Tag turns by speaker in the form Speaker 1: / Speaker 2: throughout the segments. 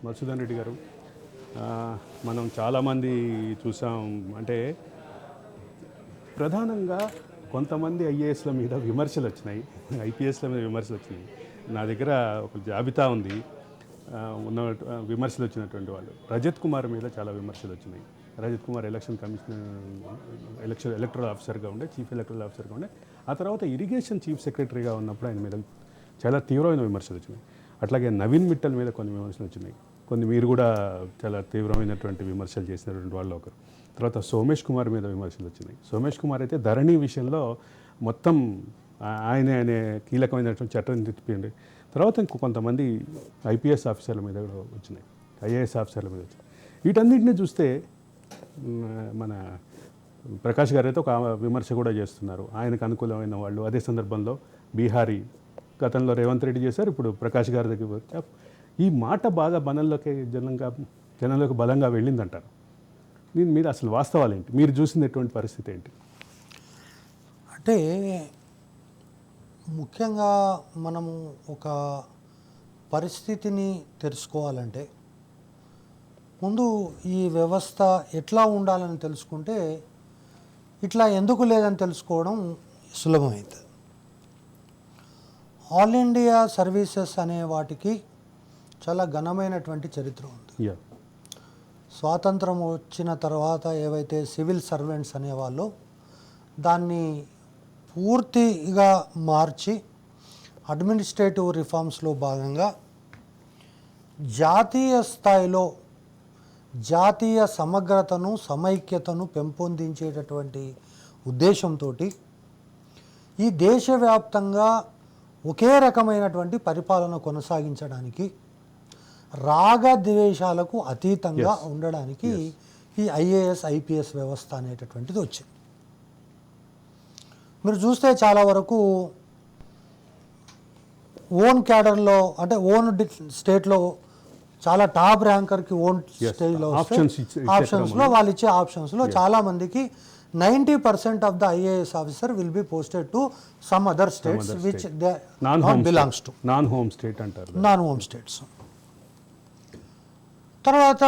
Speaker 1: మధుసూదన్ రెడ్డి గారు, మనం చాలామంది చూసాం. అంటే ప్రధానంగా కొంతమంది ఐఏఎస్ల మీద విమర్శలు వచ్చినాయి, ఐపీఎస్ల మీద విమర్శలు వచ్చినాయి. నా దగ్గర ఒక జాబితా ఉంది. ఉన్న విమర్శలు వచ్చినటువంటి వాళ్ళు రజత్ కుమార్ మీద చాలా విమర్శలు వచ్చినాయి. రజత్ కుమార్ ఎలక్టరల్ ఆఫీసర్గా ఉండే, చీఫ్ ఎలక్టరల్ ఆఫీసర్గా ఉండే. ఆ తర్వాత ఇరిగేషన్ చీఫ్ సెక్రటరీగా ఉన్నప్పుడు ఆయన మీద చాలా తీవ్రమైన విమర్శలు వచ్చినాయి. అట్లాగే నవీన్ మిట్టల్ మీద కొన్ని విమర్శలు వచ్చినాయి. కొన్ని మీరు కూడా చాలా తీవ్రమైనటువంటి విమర్శలు చేసినటువంటి వాళ్ళు ఒకరు. తర్వాత సోమేష్ కుమార్ మీద విమర్శలు వచ్చినాయి. సోమేష్ కుమార్ అయితే ధరణి విషయంలో మొత్తం ఆయనే కీలకమైనటువంటి చట్టం తిప్పిండి. తర్వాత ఇంకో కొంతమంది ఐపీఎస్ ఆఫీసర్ల మీద కూడా వచ్చినాయి, ఐఏఎస్ ఆఫీసర్ల మీద వచ్చినాయి. వీటన్నిటిని చూస్తే మన ప్రకాష్ గారు అయితే ఒక విమర్శ కూడా చేస్తున్నారు, ఆయనకు అనుకూలమైన వాళ్ళు. అదే సందర్భంలో బీహారీ గతంలో రేవంత్ రెడ్డి చేశారు, ఇప్పుడు ప్రకాష్ గారి దగ్గర వచ్చా. ఈ మాట బాగా జనంలోకి బలంగా వెళ్ళిందంటారు. దీని మీద అసలు వాస్తవాలు ఏంటి, మీరు చూసినటువంటి పరిస్థితి ఏంటి?
Speaker 2: అంటే ముఖ్యంగా మనము ఒక పరిస్థితిని తెలుసుకోవాలంటే ముందు ఈ వ్యవస్థ ఎట్లా ఉండాలని తెలుసుకుంటే ఇట్లా ఎందుకు లేదని తెలుసుకోవడం సులభమవుతుంది. ఆల్ ఇండియా సర్వీసెస్ అనే వాటికి చాలా ఘనమైనటువంటి చరిత్ర ఉంది. స్వాతంత్రం వచ్చిన తర్వాత ఏవైతే సివిల్ సర్వెంట్స్ అనేవాళ్ళు దాన్ని పూర్తిగా మార్చి అడ్మినిస్ట్రేటివ్ రిఫార్మ్స్లో భాగంగా జాతీయ స్థాయిలో జాతీయ సమగ్రతను సమైక్యతను పెంపొందించేటటువంటి ఉద్దేశంతో ఈ దేశవ్యాప్తంగా ఒకే రకమైనటువంటి పరిపాలన కొనసాగించడానికి, రాగద్వేషాలకు అతీతంగా ఉండడానికి ఈ ఐఏఎస్ ఐపీఎస్ వ్యవస్థ అనేటటువంటిది వచ్చింది. మీరు చూస్తే చాలా వరకు ఓన్ క్యాడర్లో, అంటే ఓన్ స్టేట్లో చాలా టాప్ ర్యాంకర్కి ఓన్ స్టేజ్లో ఆప్షన్స్లో వాళ్ళు ఇచ్చే ఆప్షన్స్లో చాలామందికి 90% of the IAS officer will be posted to some other states which they not belongs to
Speaker 1: non home state అంటారు,
Speaker 2: నాన్ హోమ్ స్టేట్స్. తర్వాత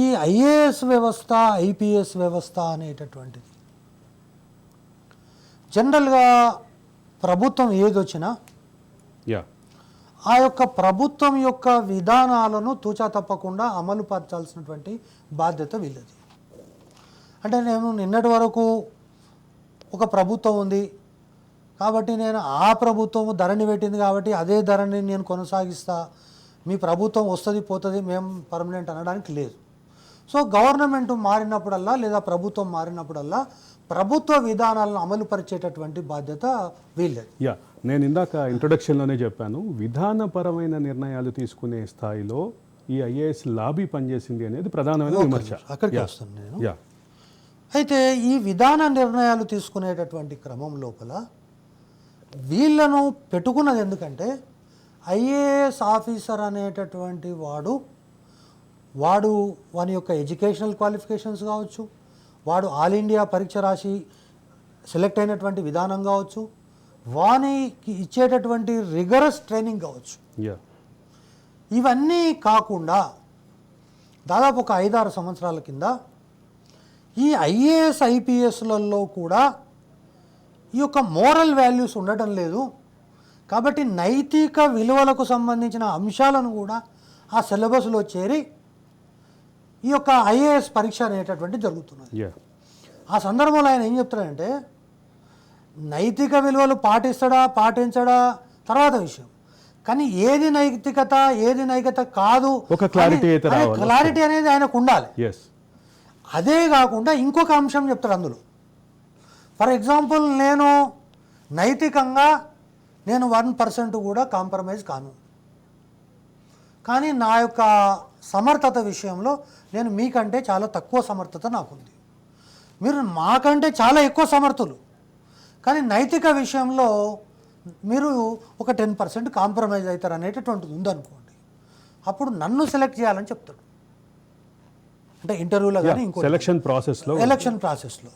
Speaker 2: ఈ ఐఏఎస్ వ్యవస్థ ఐపీఎస్ వ్యవస్థ అనేటటువంటిది జనరల్గా ప్రభుత్వం ఏదొచ్చినా ఆ యొక్క ప్రభుత్వం యొక్క విధానాలను తూచా తప్పకుండా అమలు పరచాల్సినటువంటి బాధ్యత వీళ్ళది. అంటే నేను నిన్నటి వరకు ఒక ప్రభుత్వం ఉంది కాబట్టి నేను ఆ ప్రభుత్వం ధరని పెట్టింది కాబట్టి అదే ధరని నేను కొనసాగిస్తా, మీ ప్రభుత్వం వస్తుంది పోతుంది మేము పర్మనెంట్ అనడానికి లేదు. సో గవర్నమెంట్ మారినప్పుడల్లా లేదా ప్రభుత్వం మారినప్పుడల్లా ప్రభుత్వ విధానాలను అమలు పరిచేటటువంటి బాధ్యత వీళ్ళది.
Speaker 1: నేను ఇందాక ఇంట్రొడక్షన్లోనే చెప్పాను, విధానపరమైన నిర్ణయాలు తీసుకునే స్థాయిలో ఈ ఐఏఎస్ లాబీ పనిచేసింది అనేది ప్రధానమైన విమర్శ.
Speaker 2: అక్కడికి వస్తాను నేను. అయితే ఈ విధాన నిర్ణయాలు తీసుకునేటటువంటి క్రమం లోపల వీళ్ళను పెట్టుకున్నది ఎందుకంటే ఐఏఎస్ ఆఫీసర్ అనేటటువంటి వాని యొక్క ఎడ్యుకేషనల్ క్వాలిఫికేషన్స్ కావచ్చు, వాడు ఆల్ ఇండియా పరీక్ష రాసి సెలెక్ట్ అయినటువంటి విధానం కావచ్చు, వానికి ఇచ్చేటటువంటి రిగరస్ ట్రైనింగ్ కావచ్చు, ఇవన్నీ కాకుండా దాదాపు ఒక 5-6 సంవత్సరాల కింద ఈ ఐఏఎస్ ఐపీఎస్లలో కూడా ఈ యొక్క మోరల్ వాల్యూస్ ఉండటం లేదు. కాబట్టి నైతిక విలువలకు సంబంధించిన అంశాలను కూడా ఆ సిలబస్లో చేరి ఈ యొక్క ఐఏఎస్ పరీక్ష అనేటటువంటి జరుగుతున్నది. ఆ సందర్భంలో ఆయన ఏం చెప్తాడంటే నైతిక విలువలు పాటించడా తర్వాత విషయం, కానీ ఏది నైతికత ఏది నైతికత కాదు
Speaker 1: ఒక క్లారిటీ
Speaker 2: అనేది ఆయనకు ఉండాలి. అదే కాకుండా ఇంకొక అంశం చెప్తాడు అందులో. ఫర్ ఎగ్జాంపుల్ నేను నైతికంగా 1% కూడా కాంప్రమైజ్ కాను, కానీ నా యొక్క సమర్థత విషయంలో నేను మీకంటే చాలా తక్కువ సమర్థత నాకుంది, మీరు మాకంటే చాలా ఎక్కువ సమర్థులు, కానీ నైతిక విషయంలో మీరు ఒక 10% కాంప్రమైజ్ అవుతారు అనేటటువంటిది ఉందనుకోండి, అప్పుడు నన్ను సెలెక్ట్ చేయాలని చెప్తాడు. అంటే ఇంటర్వ్యూలో కానీ ఇంకో ఎలక్షన్ ప్రాసెస్లో.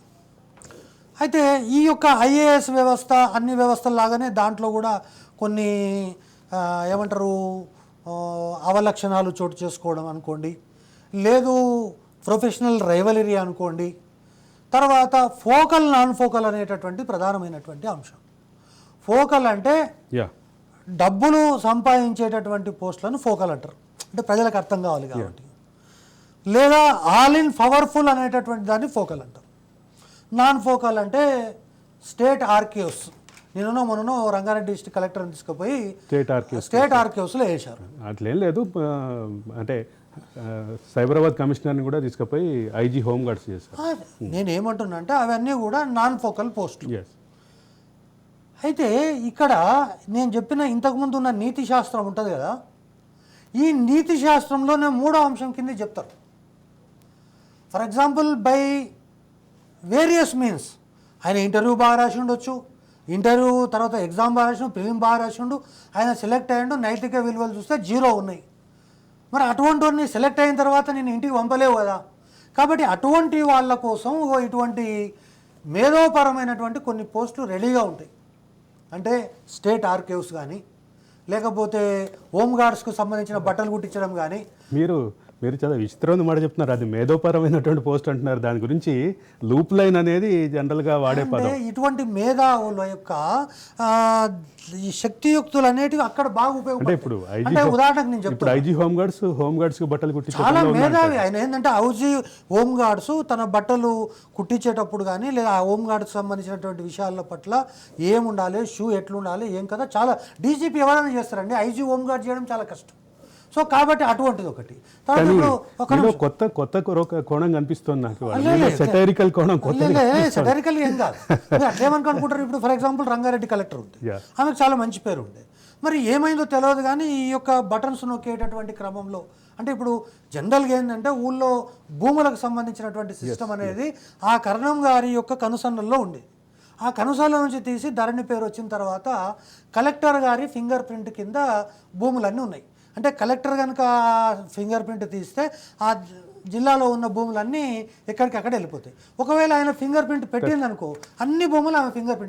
Speaker 2: అయితే ఈ యొక్క ఐఏఎస్ వ్యవస్థ అన్ని వ్యవస్థల లాగానే దాంట్లో కూడా కొన్ని ఏమంటారు అవలక్షణాలు చోటు చేసుకోవడం అనుకోండి, లేదు ప్రొఫెషనల్ రైవలరీ అనుకోండి, తర్వాత ఫోకల్ నాన్ ఫోకల్ అనేటటువంటి ప్రధానమైనటువంటి అంశం. ఫోకల్ అంటే
Speaker 1: యా
Speaker 2: డబ్బులు సంపాదించేటటువంటి పోస్టులను ఫోకల్ అంటారు, అంటే ప్రజలకు అర్థం కావాలి కాబట్టి. లేదా ఆల్ ఇన్ పవర్ఫుల్ అనేటటువంటి దాన్ని ఫోకల్ అంటారు. నాన్ ఫోకల్ అంటే స్టేట్ ఆర్కీవ్స్. నేను మొన్న రంగారెడ్డి డిస్ట్రిక్ట్ కలెక్టర్ని తీసుకుపోయి స్టేట్ ఆర్కీవ్స్లో వేశారు.
Speaker 1: అట్లేం లేదు, అంటే సైబరాబాద్ కమిషనర్ని కూడా తీసుకుపోయి ఐజీ హోమ్ గార్డ్స్ చేశారు.
Speaker 2: నేనేమంటున్నా అంటే అవన్నీ కూడా నాన్ ఫోకల్ పోస్టులు.
Speaker 1: ఎస్
Speaker 2: అయితే ఇక్కడ నేను చెప్పిన ఇంతకుముందు ఉన్న నీతి శాస్త్రం ఉంటుంది కదా, ఈ నీతి శాస్త్రంలోనే మూడో అంశం కింద చెప్తారు. For example by various means ఆయన ఇంటర్వ్యూ బాగా రాసి ఉండొచ్చు, ఇంటర్వ్యూ తర్వాత ఎగ్జామ్ బాగా రాసిండు, ప్రిలిమ్ బాగా రాసిండు, ఆయన సెలెక్ట్ అయ్యిండు, నైతిక విలువలు చూస్తే 0 ఉన్నాయి. మరి అటువంటి వాడిని సెలెక్ట్ అయిన తర్వాత నేను ఇంటికి పంపలేవు కదా. కాబట్టి అటువంటి వాళ్ళ కోసం ఇటువంటి మేధోపరమైనటువంటి కొన్ని పోస్టులు రెడీగా ఉంటాయి. అంటే స్టేట్ ఆర్కైవ్స్ కానీ, లేకపోతే హోమ్ గార్డ్స్కు సంబంధించిన బట్టలు కుట్టించడం కానీ.
Speaker 1: మీరు చాలా విచిత్రమైన మాట చెప్తున్నారు. అది మేధోపరమైనటువంటి పోస్ట్ అంటున్నారు. దాని గురించి లూప్ లైన్ అనేది జనరల్గా వాడే పదం.
Speaker 2: ఇటువంటి మేధావుల యొక్క ఈ శక్తియుక్తులు అనేటివి అక్కడ బాగా ఉపయోగపడతాయి.
Speaker 1: ఇప్పుడు
Speaker 2: అంటే ఉదాహరణకు నేను చెప్తాను,
Speaker 1: ఐజీ హోమ్ గార్డ్స్ బట్టలు కుట్టించే
Speaker 2: చాలా మేధావి ఆయన. ఏంటంటే ఐజీ హోమ్ గార్డ్స్ తన బట్టలు కుట్టించేటప్పుడు కానీ, లేదా ఆ హోమ్ గార్డ్స్ సంబంధించినటువంటి విషయాల పట్ల ఏముండాలి, షూ ఎట్లుండాలి, ఏం కదా, చాలా డీజీపీ ఎవరైనా చేస్తారండి. ఐజీ హోమ్ గార్డ్ చేయడం చాలా కష్టం. సో కాబట్టి అటువంటిది ఒకటి.
Speaker 1: కొత్త కోణం కనిపిస్తుంది నాకు. సెటైరికల్ కోణం,
Speaker 2: సెటైరికల్ ఏం కాదు. అట్లేమనుకుంటారు. ఇప్పుడు ఫర్ ఎగ్జాంపుల్ రంగారెడ్డి కలెక్టర్ ఉంది, ఆమెకు చాలా మంచి పేరు ఉంది. మరి ఏమైందో తెలియదు కానీ ఈ యొక్క బటన్స్ నొక్కేటటువంటి క్రమంలో, అంటే ఇప్పుడు జనరల్గా ఏంటంటే ఊళ్ళో భూములకు సంబంధించినటువంటి సిస్టమ్ అనేది ఆ కరణం గారి యొక్క కనుసన్నల్లో ఉండేది. ఆ కనుసల్ల నుంచి తీసి ధరణి పేరు వచ్చిన తర్వాత కలెక్టర్ గారి ఫింగర్ ప్రింట్ కింద భూములన్నీ ఉన్నాయి. అంటే కలెక్టర్ కనుక ఫింగర్ ప్రింట్ తీస్తే ఆ జిల్లాలో ఉన్న భూములన్నీ ఎక్కడికి అక్కడ వెళ్ళిపోతాయి. ఒకవేళ ఆయన ఫింగర్ ప్రింట్ పెట్టిందనుకో, అన్ని భూములు ఆమె ఫింగర్ ప్రింట్